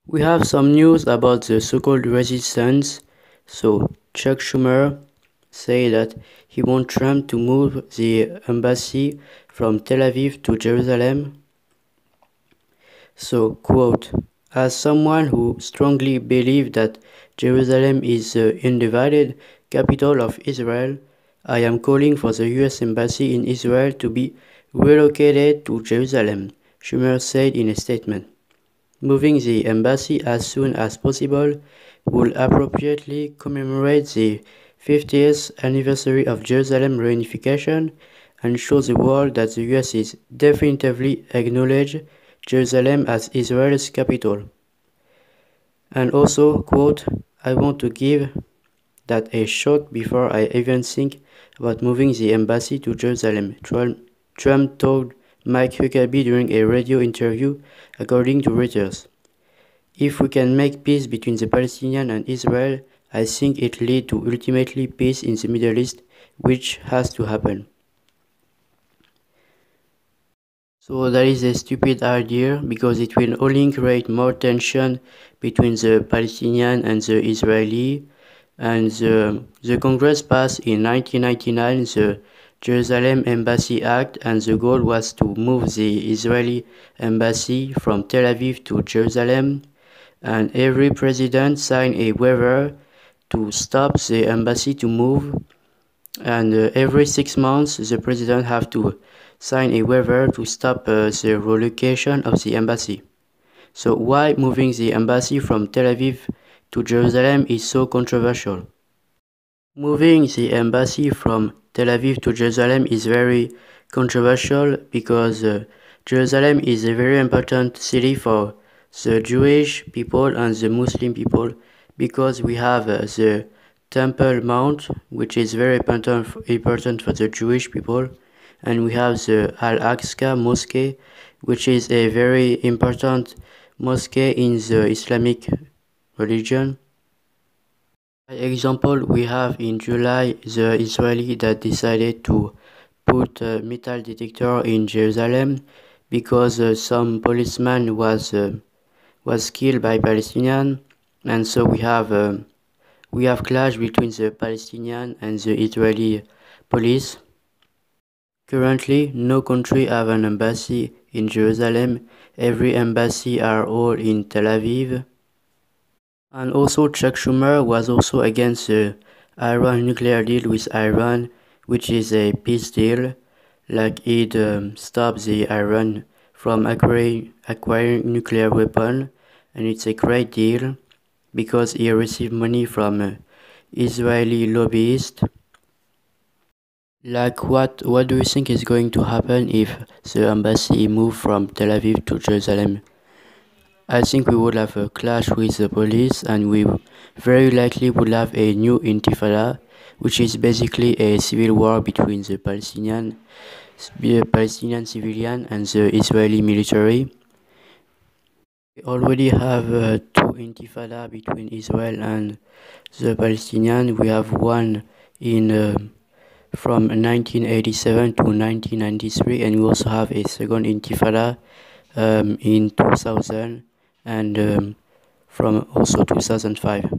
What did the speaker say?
We have some news about the so-called resistance. So Chuck Schumer said that he wants Trump to move the embassy from Tel Aviv to Jerusalem. So, quote, as someone who strongly believes that Jerusalem is the undivided capital of Israel, I am calling for the US Embassy in Israel to be relocated to Jerusalem, Schumer said in a statement. Moving the embassy as soon as possible will appropriately commemorate the 50th anniversary of Jerusalem reunification and show the world that the US is definitively acknowledged Jerusalem as Israel's capital. And also, quote, I want to give that a shot before I even think about moving the embassy to Jerusalem, Trump told Mike Huckabee during a radio interview, according to Reuters. If we can make peace between the Palestinians and Israel, I think it leads to ultimately peace in the Middle East, which has to happen. So that is a stupid idea because it will only create more tension between the Palestinian and the Israeli. And the Congress passed in 1999 the Jerusalem Embassy Act, and the goal was to move the Israeli embassy from Tel Aviv to Jerusalem. And every president signed a waiver to stop the embassy to move. And every 6 months, the president have to sign a waiver to stop the relocation of the embassy. So why moving the embassy from Tel Aviv to Jerusalem is so controversial? Moving the embassy from Tel Aviv to Jerusalem is very controversial because Jerusalem is a very important city for the Jewish people and the Muslim people, because we have the Temple Mount, which is very important for the Jewish people, and we have the Al-Aqsa Mosque, which is a very important mosque in the Islamic religion. By example, we have in July the Israeli that decided to put a metal detector in Jerusalem because some policeman was killed by Palestinian, and so we have clash between the Palestinian and the Israeli police. Currently, no country have an embassy in Jerusalem. Every embassy are all in Tel Aviv. And also Chuck Schumer was also against the Iran nuclear deal with Iran, which is a peace deal. Like it stops the Iran from acquiring nuclear weapon, and it's a great deal because he received money from Israeli lobbyists. Like what do you think is going to happen if the embassy move from Tel Aviv to Jerusalem? I think we would have a clash with the police, and we very likely would have a new intifada, which is basically a civil war between the Palestinian civilian and the Israeli military. We already have two intifada between Israel and the Palestinian. We have one in from 1987 to 1993, and we also have a second intifada in 2000 and from also 2005.